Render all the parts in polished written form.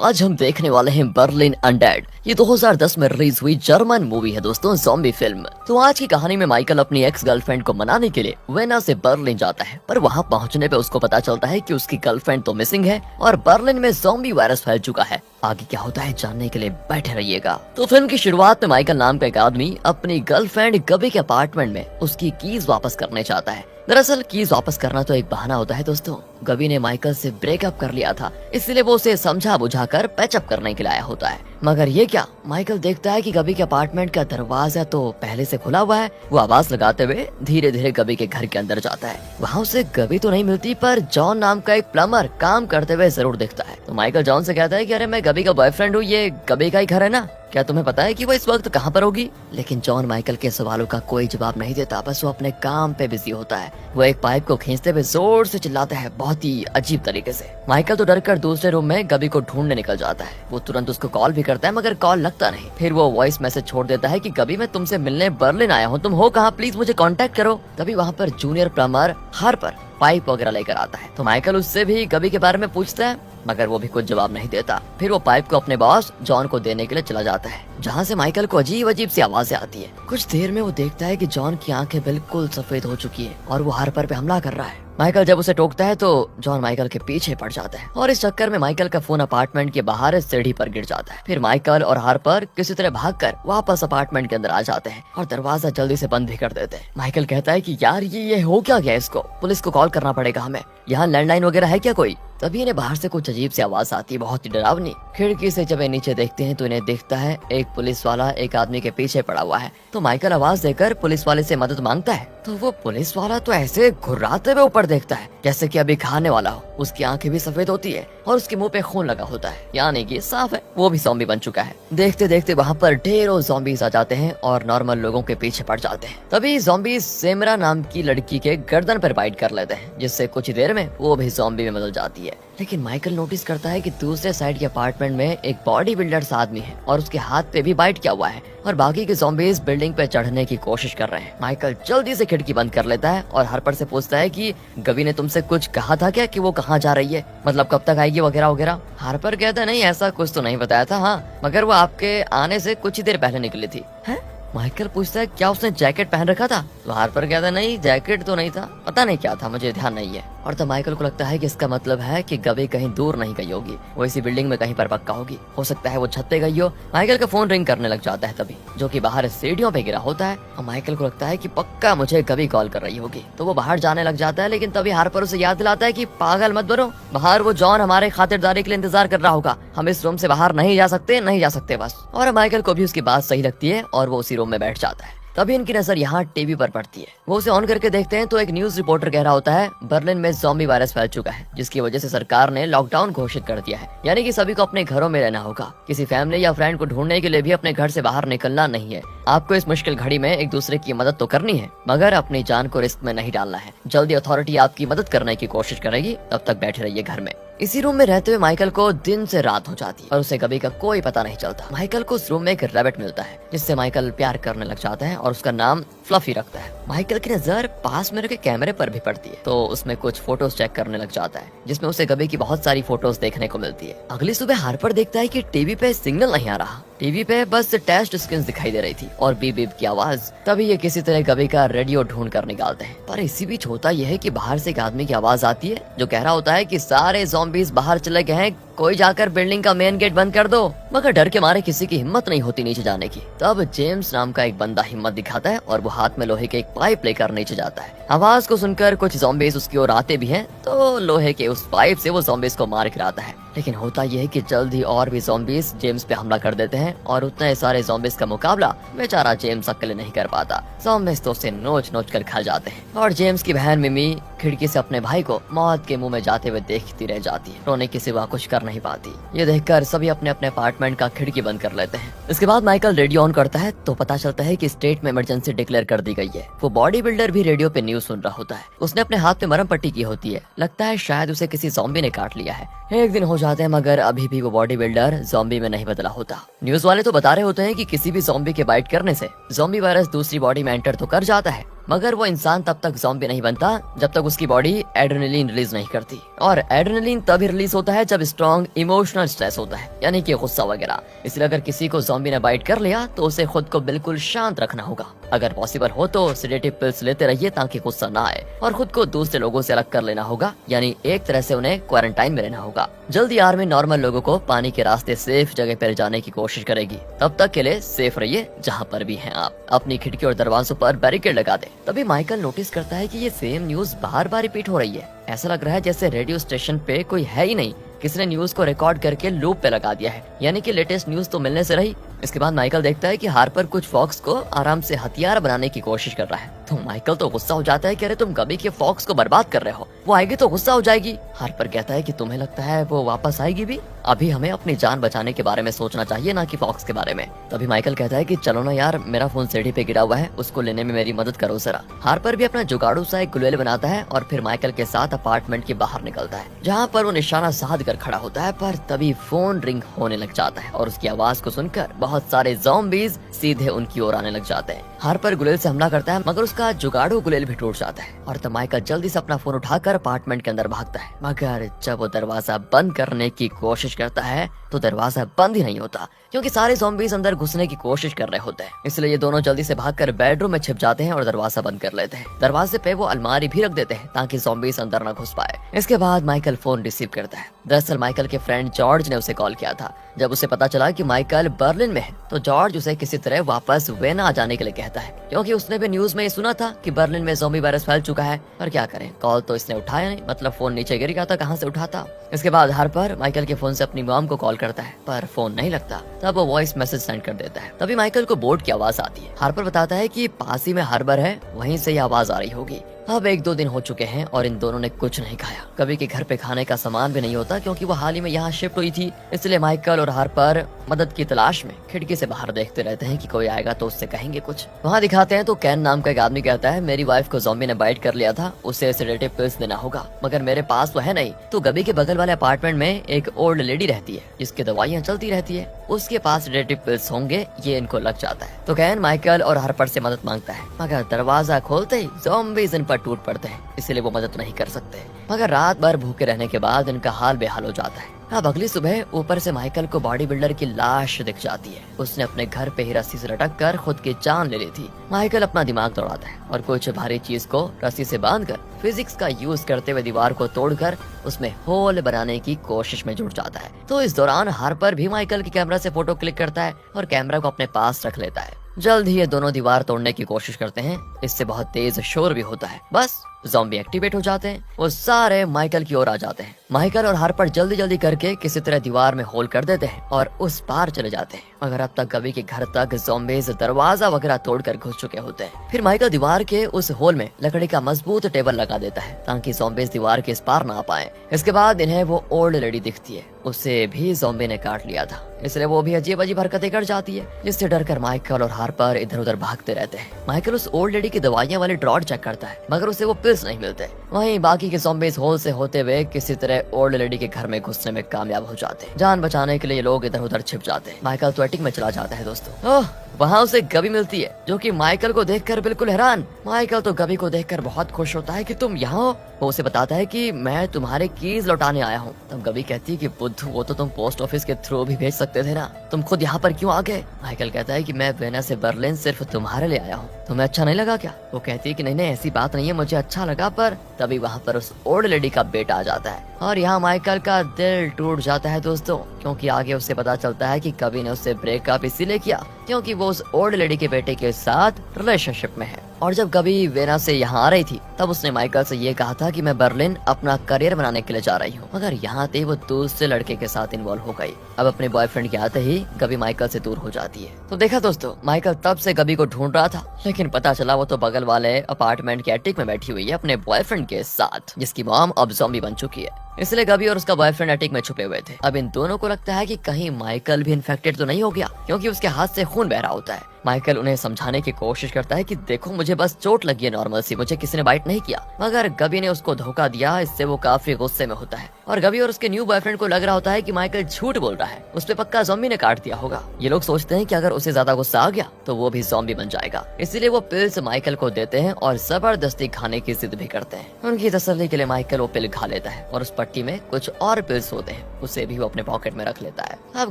आज हम देखने वाले हैं बर्लिन अनडेड। ये 2010 में रिलीज हुई जर्मन मूवी है दोस्तों, ज़ॉम्बी फिल्म। तो आज की कहानी में माइकल अपनी एक्स गर्लफ्रेंड को मनाने के लिए वेना से बर्लिन जाता है, पर वहाँ पहुँचने पे उसको पता चलता है कि उसकी गर्लफ्रेंड तो मिसिंग है और बर्लिन में ज़ॉम्बी वायरस फैल चुका है। आगे क्या होता है जानने के लिए बैठे रहिएगा। तो फिल्म की शुरुआत में माइकल नाम का एक आदमी अपनी गर्लफ्रेंड गबी के अपार्टमेंट में उसकी कीज वापस करने चाहता है। दरअसल कीज वापस करना तो एक बहाना होता है दोस्तों। गबी ने माइकल से ब्रेकअप कर लिया था, इसलिए वो उसे समझा बुझाकर पैचअप करने के लिए आया होता है। मगर ये क्या, माइकल देखता है कि गबी के अपार्टमेंट का दरवाजा तो पहले से खुला हुआ है। वो आवाज लगाते हुए धीरे धीरे गबी के घर के अंदर जाता है। वहाँ उसे गबी तो नहीं मिलती, पर जॉन नाम का एक प्लम्बर काम करते हुए जरूर दिखता है। तो माइकल जॉन से कहता है कि अरे मैं गबी का बॉयफ्रेंड हूँ, ये गबी का ही घर है ना, क्या तुम्हें पता है कि वो इस वक्त कहाँ पर होगी? लेकिन जॉन माइकल के सवालों का कोई जवाब नहीं देता, बस वो अपने काम पे बिजी होता है। वो एक पाइप को खींचते हुए जोर से चिल्लाता है, बहुत ही अजीब तरीके से। माइकल तो डरकर दूसरे रूम में गबी को ढूंढने निकल जाता है। वो तुरंत उसको कॉल भी करता है, मगर कॉल लगता नहीं। फिर वो वॉइस मैसेज छोड़ देता है कि गबी मैं तुमसे मिलने बर्लिन आया हूँ, तुम हो कहाँ, प्लीज मुझे कांटेक्ट करो। तभी वहाँ पर जूनियर प्लम्बर हार्पर पाइप वगैरह लेकर आता है। तो माइकल उससे भी गबी के बारे में पूछता है, मगर वो भी कुछ जवाब नहीं देता। फिर वो पाइप को अपने बॉस जॉन को देने के लिए चला जाता है, जहाँ से माइकल को अजीब अजीब सी आवाजें आती है। कुछ देर में वो देखता है कि जॉन की आंखें बिल्कुल सफेद हो चुकी है और वो हार्पर पे हमला कर रहा है। माइकल जब उसे टोकता है तो जॉन माइकल के पीछे पड़ जाता है और इस चक्कर में माइकल का फोन अपार्टमेंट के बाहर सीढ़ी पर गिर जाता है। फिर माइकल और हार्पर किसी तरह भागकर वापस अपार्टमेंट के अंदर आ जाते हैं और दरवाजा जल्दी से बंद भी कर देते हैं। माइकल कहता है कि यार ये हो क्या गया, इसको पुलिस को कॉल करना पड़ेगा हमें, यहाँ लैंडलाइन वगैरह है क्या कोई? तभी इन्हें बाहर से कुछ अजीब सी आवाज आती है, बहुत ही डरावनी। खिड़की से जब ये नीचे देखते हैं तो इन्हें दिखता है एक पुलिस वाला एक आदमी के पीछे पड़ा हुआ है। तो माइकल आवाज देकर पुलिस वाले से मदद मांगता है, तो वो पुलिस वाला तो ऐसे घुर्राते हुए ऊपर देखता है जैसे कि अभी खाने वाला हो। उसकी आंखें भी सफेद होती है और उसके मुंह पे खून लगा होता है, यानी कि साफ है वो भी ज़ॉम्बी बन चुका है। देखते देखते वहाँ पर ढेरों ज़ॉम्बीज आ जाते हैं और नॉर्मल लोगों के पीछे पड़ जाते हैं। तभी ज़ॉम्बीज सेमरा नाम की लड़की के गर्दन पर बाइट कर लेते हैं, जिससे कुछ देर में वो भी ज़ॉम्बी में बदल जाती है। लेकिन माइकल नोटिस करता है कि दूसरे साइड के अपार्टमेंट में एक बॉडी बिल्डर आदमी है और उसके हाथ पे भी बाइट किया हुआ है और बाकी के ज़ॉम्बीज बिल्डिंग पे चढ़ने की कोशिश कर रहे हैं। माइकल जल्दी से खिड़की बंद कर लेता है और हार्पर से पूछता है कि गबी ने तुमसे कुछ कहा था क्या कि वो कहाँ जा रही है, मतलब कब तक आएगी वगैरह वगैरह? हार्पर कहता है नहीं ऐसा कुछ तो नहीं बताया था, हाँ मगर वो आपके आने से कुछ ही देर पहले निकली थी। है? माइकल पूछता है क्या उसने जैकेट पहन रखा था? तो हार्पर कहता है नहीं जैकेट तो नहीं था, पता नहीं क्या था, मुझे ध्यान नहीं है। और तब माइकल को लगता है कि इसका मतलब है कि गबी कहीं दूर नहीं गई होगी, वो इसी बिल्डिंग में कहीं पर पक्का होगी। हो सकता है वो छत पे गई हो। माइकल का फोन रिंग करने लग जाता है तभी, जो कि बाहर सीढ़ियों पे गिरा होता है और माइकल को लगता है कि पक्का मुझे गबी कॉल कर रही होगी। तो वो बाहर जाने लग जाता है, लेकिन तभी हार्पर उसे याद दिलाता है कि पागल मत बनो, बाहर वो जॉन हमारे खातिरदारी के लिए इंतजार कर रहा होगा, हम इस रूम से बाहर नहीं जा सकते, नहीं जा सकते बस। और माइकल को भी उसकी बात सही लगती है और वो उसी रूम में बैठ जाता है। तभी इनकी नजर यहाँ टीवी पर पड़ती है। वो उसे ऑन करके देखते हैं तो एक न्यूज रिपोर्टर कह रहा होता है बर्लिन में ज़ॉम्बी वायरस फैल चुका है, जिसकी वजह से सरकार ने लॉकडाउन घोषित कर दिया है, यानी कि सभी को अपने घरों में रहना होगा। किसी फैमिली या फ्रेंड को ढूंढने के लिए भी अपने घर से बाहर निकलना नहीं है। आपको इस मुश्किल घड़ी में एक दूसरे की मदद तो करनी है, मगर अपनी जान को रिस्क में नहीं डालना है। जल्दी अथॉरिटी आपकी मदद करने की कोशिश करेगी, तब तक बैठे रहिए घर में। इसी रूम में रहते हुए माइकल को दिन से रात हो जाती है और उसे गबी का कोई पता नहीं चलता। माइकल को उस रूम में एक रैबिट मिलता है, जिससे माइकल प्यार करने लग जाता है और उसका नाम फ्लफी रखता है। माइकल की नजर पास में रखे कैमरे पर भी पड़ती है, तो उसमें कुछ फोटोज चेक करने लग जाता है, जिसमें उसे गबी की बहुत सारी फोटोज देखने को मिलती है। अगली सुबह हार्पर देखता है कि टीवी पे सिग्नल नहीं आ रहा, टीवी पे बस टेस्ट स्क्रीन दिखाई दे रही थी और बीप बीप की आवाज। तभी ये किसी तरह गबी का रेडियो ढूंढ कर निकालते हैं, पर इसी बीच होता यह है कि बाहर से एक आदमी की आवाज आती है जो कह रहा होता है कि सारे ज़ॉम्बीज बाहर चले गए हैं, कोई जाकर बिल्डिंग का मेन गेट बंद कर दो। मगर डर के मारे किसी की हिम्मत नहीं होती नीचे जाने की। तब जेम्स नाम का एक बंदा हिम्मत दिखाता है और वो हाथ में लोहे के एक पाइप लेकर नीचे जाता है। आवाज को सुनकर कुछ ज़ॉम्बीज उसकी ओर आते भी हैं, तो लोहे के उस पाइप से वो ज़ॉम्बीज को मार गिराता है। लेकिन होता यह है कि जल्द ही और भी ज़ॉम्बीज जेम्स पे हमला कर देते हैं और उतने सारे ज़ॉम्बीज का मुकाबला बेचारा जेम्स अकेले नहीं कर पाता। ज़ॉम्बीज तो उसे नोच नोच कर खा जाते हैं और जेम्स की बहन मिमी खिड़की से अपने भाई को मौत के मुंह में जाते हुए देखती रह जाती है, रोने के सिवा कुछ कर नहीं पाती। ये देखकर सभी अपने अपने अपार्टमेंट का खिड़की बंद कर लेते हैं। इसके बाद माइकल रेडियो ऑन करता है तो पता चलता है कि स्टेट में इमरजेंसी डिक्लेयर कर दी गई है। वो बॉडी बिल्डर भी रेडियो पे न्यूज सुन रहा होता है। उसने अपने हाथ पे मरहम पट्टी की होती है, लगता है शायद उसे किसी ज़ॉम्बी ने काट लिया है। एक दिन हो जाते हैं मगर अभी भी वो बॉडी बिल्डर ज़ॉम्बी में नहीं बदला होता। न्यूज वाले तो बता रहे होते हैं कि किसी भी ज़ॉम्बी के बाइट करने से ज़ॉम्बी वायरस दूसरी बॉडी में एंटर तो कर जाता है, मगर वो इंसान तब तक ज़ॉम्बी नहीं बनता जब तक उसकी बॉडी एड्रेनलिन रिलीज नहीं करती, और एड्रेनलिन तभी रिलीज होता है जब स्ट्रॉन्ग इमोशनल स्ट्रेस होता है, यानी कि गुस्सा वगैरह। इसलिए अगर किसी को ज़ॉम्बी ने बाइट कर लिया तो उसे खुद को बिल्कुल शांत रखना होगा। अगर पॉसिबल हो तो सेडेटिव पिल्स लेते रहिए ताकि गुस्सा ना आए, और खुद को दूसरे लोगों से अलग कर लेना होगा, यानी एक तरह से उन्हें क्वारंटाइन में रहना होगा। जल्दी आर्मी नॉर्मल लोगों को पानी के रास्ते सेफ जगह पर जाने की कोशिश करेगी। तब तक के लिए सेफ रहिए जहाँ पर भी हैं आप। अपनी खिड़की और दरवाजों पर बैरिकेड लगा दे। तभी माइकल नोटिस करता है कि ये सेम न्यूज बार बार रिपीट हो रही है। ऐसा लग रहा है जैसे रेडियो स्टेशन पे कोई है ही नहीं, किसी ने न्यूज को रिकॉर्ड करके लूप पे लगा दिया है, यानी कि लेटेस्ट न्यूज तो मिलने से रही। इसके बाद माइकल देखता है कि हार्पर कुछ फॉक्स को आराम से हथियार बनाने की कोशिश कर रहा है। तो माइकल तो गुस्सा हो जाता है कि अरे तुम गबी के फॉक्स को बर्बाद कर रहे हो, वो आएगी तो गुस्सा हो जाएगी। हार्पर कहता है कि तुम्हें लगता है वो वापस आएगी भी? अभी हमें अपनी जान बचाने के बारे में सोचना चाहिए, ना कि फॉक्स के बारे में। तभी माइकल कहता है कि चलो ना यार, मेरा फोन सीढ़ी पे गिरा हुआ है, उसको लेने में मेरी मदद करो जरा। हार्पर भी अपना जुगाड़ू सा एक गुलेल बनाता है और फिर माइकल के साथ अपार्टमेंट के बाहर निकलता है, जहाँ पर वो निशाना साध कर खड़ा होता है। पर तभी फोन रिंग होने लग जाता है और उसकी आवाज को सुनकर बहुत सारे ज़ॉम्बीज सीधे उनकी ओर आने लग जाते हैं। हार्पर गुलेल से हमला करता है, मगर उसका जुगाड़ू गुलेल भी टूट जाता है, और तब माइकल जल्दी से अपना फोन उठाकर अपार्टमेंट के अंदर भागता है। मगर जब वो दरवाजा बंद करने की कोशिश करता है तो दरवाजा बंद ही नहीं होता, क्योंकि सारे ज़ॉम्बीज अंदर घुसने की कोशिश कर रहे होते हैं। इसलिए ये दोनों जल्दी से भागकर बेडरूम में छिप जाते हैं और दरवाजा बंद कर लेते हैं। दरवाजे पे वो अलमारी भी रख देते हैं ताकि ज़ॉम्बीज अंदर न घुस पाए। इसके बाद माइकल फोन रिसीव करता है। दरअसल माइकल के फ्रेंड जॉर्ज ने उसे कॉल किया था। जब उसे पता चला कि माइकल बर्लिन में है तो जॉर्ज उसे किसी तरह वापस वेना आ जाने के लिए कहता है, क्योंकि उसने भी न्यूज में ये सुना था कि बर्लिन में ज़ॉम्बी वायरस फैल चुका है। पर क्या करें, कॉल तो इसने उठाया नहीं, मतलब फोन नीचे गिर गया था, कहाँ से उठाता। इसके बाद हार्पर माइकल के फोन से अपनी मॉम को कॉल करता है, पर फोन नहीं लगता। तब वो वॉइस मैसेज सेंड कर देता है। तभी माइकल को बोर्ड की आवाज आती है। हार्पर बताता है कि पास ही में हार्बर है, वहीं से ये आवाज आ रही होगी। अब 1-2 दिन हो चुके हैं और इन दोनों ने कुछ नहीं खाया। कभी के घर पे खाने का सामान भी नहीं होता, क्योंकि वो हाल ही में यहाँ शिफ्ट हुई थी। इसलिए माइकल और हार्पर मदद की तलाश में खिड़की से बाहर देखते रहते हैं कि कोई आएगा तो उससे कहेंगे कुछ। वहाँ दिखाते हैं तो कैन नाम का एक आदमी कहता है, मेरी वाइफ को ज़ॉम्बी ने बाइट कर लिया था, उसे सेडेटिव पिल्स देना होगा, मगर मेरे पास तो है नहीं। तो गबी के बगल वाले अपार्टमेंट में एक ओल्ड लेडी रहती है जिसकी दवाइयाँ चलती रहती है, उसके पास सेडेटिव पिल्स होंगे, ये इनको लग जाता है। तो कैन माइकल और हार्पर से मदद मांगता है, मगर दरवाजा खोलते ही ज़ॉम्बीज़ इन पर टूट पड़ते हैं, इसलिए वो मदद नहीं कर सकते। मगर रात भर भूखे रहने के बाद इनका हाल बेहाल हो जाता है। अब अगली सुबह ऊपर से माइकल को बॉडी बिल्डर की लाश दिख जाती है। उसने अपने घर पे ही रस्सी से लटक कर खुद की जान ले ली थी। माइकल अपना दिमाग दौड़ाता है और कुछ भारी चीज को रस्सी से बांधकर फिजिक्स का यूज करते हुए दीवार को तोड़कर उसमें होल बनाने की कोशिश में जुट जाता है। तो इस दौरान हार्पर भी माइकल के कैमरा से फोटो क्लिक करता है और कैमरा को अपने पास रख लेता है। जल्द ही ये दोनों दीवार तोड़ने की कोशिश करते हैं। इससे बहुत तेज शोर भी होता है। बस ज़ॉम्बी एक्टिवेट हो जाते हैं। वो सारे माइकल की ओर आ जाते हैं। माइकल और हार्पर जल्दी जल्दी करके किसी तरह दीवार में होल कर देते हैं और उस पार चले जाते हैं। मगर अब तक गबी के घर तक ज़ॉम्बीज़ दरवाजा वगैरह तोड़कर घुस चुके होते हैं। फिर माइकल दीवार के उस होल में लकड़ी का मजबूत टेबल लगा देता है ताकि ज़ॉम्बीज़ दीवार के इस पार ना आ पाए। इसके बाद इन्हें वो ओल्ड लेडी दिखती है, उसे भी ज़ॉम्बी ने काट लिया था, इसलिए वो भी अजीब अजीब हरकतें कर जाती है, जिससे डरकर माइकल और हार्पर इधर उधर भागते रहते हैं। माइकल उस ओल्ड लेडी की दवाइयां वाले ड्रॉर चेक करता है, मगर उसे वो पिल्स नहीं मिलते। वहीं बाकी के ज़ॉम्बीज़ होल से होते हुए किसी तरह ओल्ड लेडी के घर में घुसने में कामयाब हो जाते हैं। जान बचाने के लिए लोग इधर उधर छिप जाते हैं। माइकल तो एटिक में चला जाता है दोस्तों। वहाँ उसे गबी मिलती है, जो कि माइकल को देखकर बिल्कुल हैरान। माइकल तो गबी को देखकर बहुत खुश होता है कि तुम यहाँ हो। वो उसे बताता है कि मैं तुम्हारे कीज लौटाने आया हूँ। तब गबी कहती है कि बुद्धू, वो तो तुम पोस्ट ऑफिस के थ्रू भी भेज सकते थे ना, तुम खुद यहाँ पर क्यों आ गए? माइकल कहता है कि मैं वेना से बर्लिन सिर्फ तुम्हारे लिए आया हूँ, तुम्हें अच्छा नहीं लगा क्या? वो कहती है कि नहीं नहीं, ऐसी बात नहीं है, मुझे अच्छा लगा। पर तभी वहाँ पर उस ओल्ड लेडी का बेटा आ जाता है और यहाँ माइकल का दिल टूट जाता है दोस्तों, क्योंकि आगे उसे पता चलता है कि कभी ने उससे ब्रेकअप इसीलिए किया क्योंकि वो उस ओल्ड लेडी के बेटे के साथ रिलेशनशिप में है। और जब कभी वेना से यहाँ आ रही थी तब उसने माइकल से ये कहा था कि मैं बर्लिन अपना करियर बनाने के लिए जा रही हूँ, मगर यहाँ थे वो दूसरे लड़के के साथ इन्वॉल्व हो गई। अब अपने बॉयफ्रेंड के आते ही गबी माइकल से दूर हो जाती है। तो देखा दोस्तों, माइकल तब से गबी को ढूंढ रहा था, लेकिन पता चला वो तो बगल वाले अपार्टमेंट के एटिक में बैठी हुई है अपने बॉयफ्रेंड के साथ, जिसकी मॉम अब ज़ॉम्बी बन चुकी है। इसलिए गबी और उसका बॉयफ्रेंड एटिक में छुपे हुए थे। अब इन दोनों को लगता है कि कहीं माइकल भी इन्फेक्टेड तो नहीं हो गया, क्योंकि उसके हाथ से खून बह रहा होता है। माइकल उन्हें समझाने की कोशिश करता है कि देखो मुझे बस चोट लगी है नॉर्मल सी, मुझे किसी ने बाइट नहीं किया, मगर गबी ने उसको धोखा दिया। इससे वो काफी गुस्से में होता है और गबी और उसके न्यू बॉयफ्रेंड को लग रहा होता है कि माइकल झूठ बोल रहा है, उस पे पक्का ज़ॉम्बी ने काट दिया होगा। ये लोग सोचते हैं कि अगर उसे ज्यादा गुस्सा आ गया तो वो भी ज़ॉम्बी बन जाएगा, इसीलिए वो पिल्स माइकल को देते हैं और जबरदस्ती खाने की जिद भी करते हैं। उनकी तसल्ली के लिए माइकल वो पिल खा लेता है और उस पट्टी में कुछ और पिल्स होते हैं, उसे भी वो अपने पॉकेट में रख लेता है। अब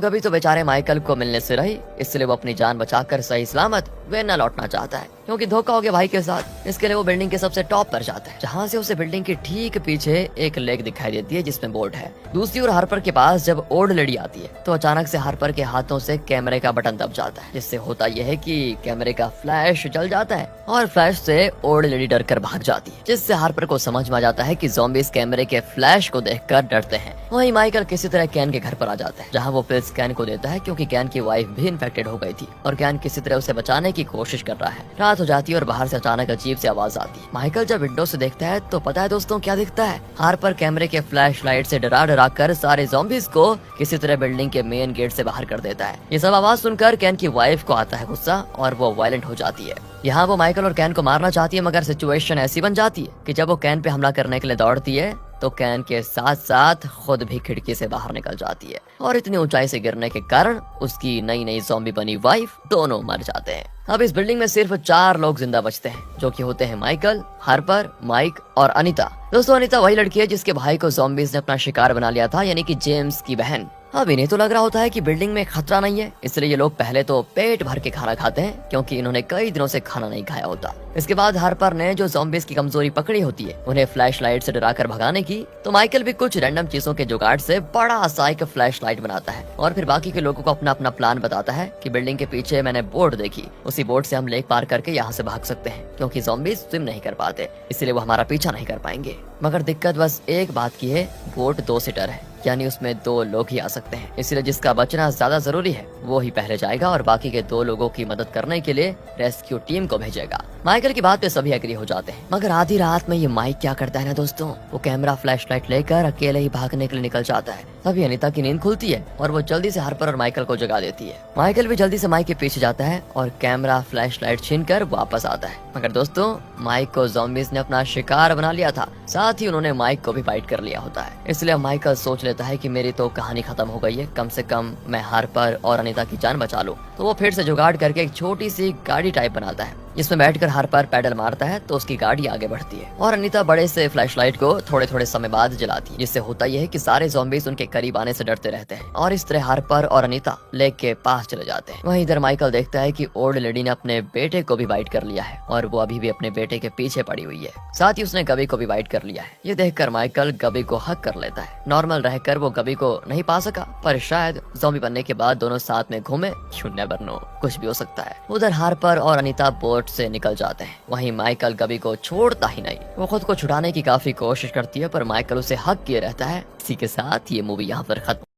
गबी तो बेचारे माइकल को मिलने से रही, इसलिए वो अपनी जान बचाकर सही सलामत वेना लौटना चाहता है, क्योंकि धोखा हो गया भाई के साथ। इसके लिए वो बिल्डिंग के सबसे टॉप पर जाता है, जहाँ से उसे बिल्डिंग के ठीक पीछे एक लेक दिखाई देती है जिसमें बोट है। दूसरी ओर हार्पर के पास जब ओल्ड लेडी आती है तो अचानक से हार्पर के हाथों से कैमरे का बटन दब जाता है, जिससे होता यह है कि कैमरे का फ्लैश जल जाता है और फ्लैश से ओल्ड लेडी डर कर भाग जाती है, जिससे हार्पर को समझ में आ जाता है कि ज़ॉम्बीज़ कैमरे के फ्लैश को देखकर डरते हैं। वहीं माइकल किसी तरह कैन के घर पर आ जाता है, जहाँ वो पिल्स कैन को देता है, क्योंकि कैन की वाइफ भी इन्फेक्टेड हो गई थी और कैन किसी तरह उसे बचाने की कोशिश कर रहा है। रात हो जाती है और बाहर से अचानक अजीब सी आवाज आती है। माइकल जब विंडो से देखता है तो पता है दोस्तों क्या दिखता है? हार्पर कैमरे के फ्लैश लाइट से डरा डरा कर सारे ज़ॉम्बीज़ को किसी तरह बिल्डिंग के मेन गेट से बाहर कर देता है। ये सब आवाज सुनकर कैन की वाइफ को आता है गुस्सा और वो वायलेंट हो जाती है। यहाँ वो माइकल और कैन को मारना चाहती है, मगर सिचुएशन ऐसी बन जाती है कि जब वो कैन पे हमला करने के लिए दौड़ती है तो कैन के साथ साथ खुद भी खिड़की से बाहर निकल जाती है और इतनी ऊंचाई से गिरने के कारण उसकी नई नई ज़ॉम्बी बनी वाइफ दोनों मर जाते हैं। अब इस बिल्डिंग में सिर्फ 4 लोग जिंदा बचते हैं, जो कि होते हैं माइकल, हार्पर, माइक और अनीता। दोस्तों अनीता वही लड़की है जिसके भाई को ज़ॉम्बीज़ ने अपना शिकार बना लिया था, यानी कि जेम्स की बहन। अब इन्हें तो लग रहा होता है कि बिल्डिंग में खतरा नहीं है, इसलिए ये लोग पहले तो पेट भर के खाना खाते हैं, क्योंकि इन्होंने कई दिनों से खाना नहीं खाया होता। इसके बाद हार्पर ने जो ज़ॉम्बीज़ की कमजोरी पकड़ी होती है उन्हें फ्लैश लाइट से डराकर भगाने की, तो माइकल भी कुछ रैंडम चीजों के जुगाड़ से बड़ा सा एक फ्लैश लाइट बनाता है और फिर बाकी के लोगों को अपना अपना प्लान बताता है कि बिल्डिंग के पीछे मैंने बोट देखी, उसी बोट से हम लेक पार करके यहाँ से भाग सकते हैं, क्योंकि ज़ॉम्बीज़ स्विम नहीं कर पाते, इसलिए वो हमारा पीछा नहीं कर पाएंगे। मगर दिक्कत बस एक बात की है, बोट 2 सीटर है, यानी उसमें 2 लोग ही आ सकते हैं, इसलिए जिसका बचना ज्यादा जरूरी है वो ही पहले जाएगा और बाकी के 2 लोगों की मदद करने के लिए रेस्क्यू टीम को भेजेगा। माइकल की बात पे सभी एग्री हो जाते हैं, मगर आधी रात में ये माइक क्या करता है ना दोस्तों, वो कैमरा फ्लैश लाइट लेकर अकेले ही भागने के लिए निकल जाता है। तभी अनीता की नींद खुलती है और वो जल्दी से हार्पर और माइकल को जगा देती है। माइकल भी जल्दी से माइक के पीछे जाता है और कैमरा फ्लैश लाइट छीन कर वापस आता है, मगर दोस्तों माइक को ज़ॉम्बीज़ ने अपना शिकार बना लिया था, साथ ही उन्होंने माइक को भी बाइट कर लिया होता है। इसलिए माइकल सोच लेता है कि मेरी तो कहानी खत्म हो गई है, कम से कम मैं हार्पर और अनीता की जान बचा लूं। तो वो फिर से जुगाड़ करके एक छोटी सी गाड़ी टाइप बनाता है, जिसमें बैठकर हार्पर पैडल मारता है तो उसकी गाड़ी आगे बढ़ती है और अनीता बड़े से फ्लैशलाइट को थोड़े थोड़े समय बाद जलाती है, जिससे होता यह है कि सारे ज़ॉम्बीज़ उनके करीब आने से डरते रहते हैं और इस तरह हार्पर और अनीता लेक के पास चले जाते हैं। वहीं इधर माइकल देखता है कि ओल्ड लेडी ने अपने बेटे को भी बाइट कर लिया है और वो अभी भी अपने बेटे के पीछे पड़ी हुई है, साथ ही उसने गबी को भी बाइट कर लिया है। ये देखकर माइकल गबी को हक कर लेता है। नॉर्मल रहकर वो गबी को नहीं पा सका, पर शायद ज़ॉम्बी बनने के बाद दोनों साथ में घूमे, यू नेवर नो, कुछ भी हो सकता है। उधर हार्पर और अनीता बोट से निकल जाते हैं, वहीं माइकल गबी को छोड़ता ही नहीं। वो खुद को छुड़ाने की काफी कोशिश करती है, पर माइकल उसे हक किए रहता है। इसी के साथ ये मूवी यहाँ पर खत्म।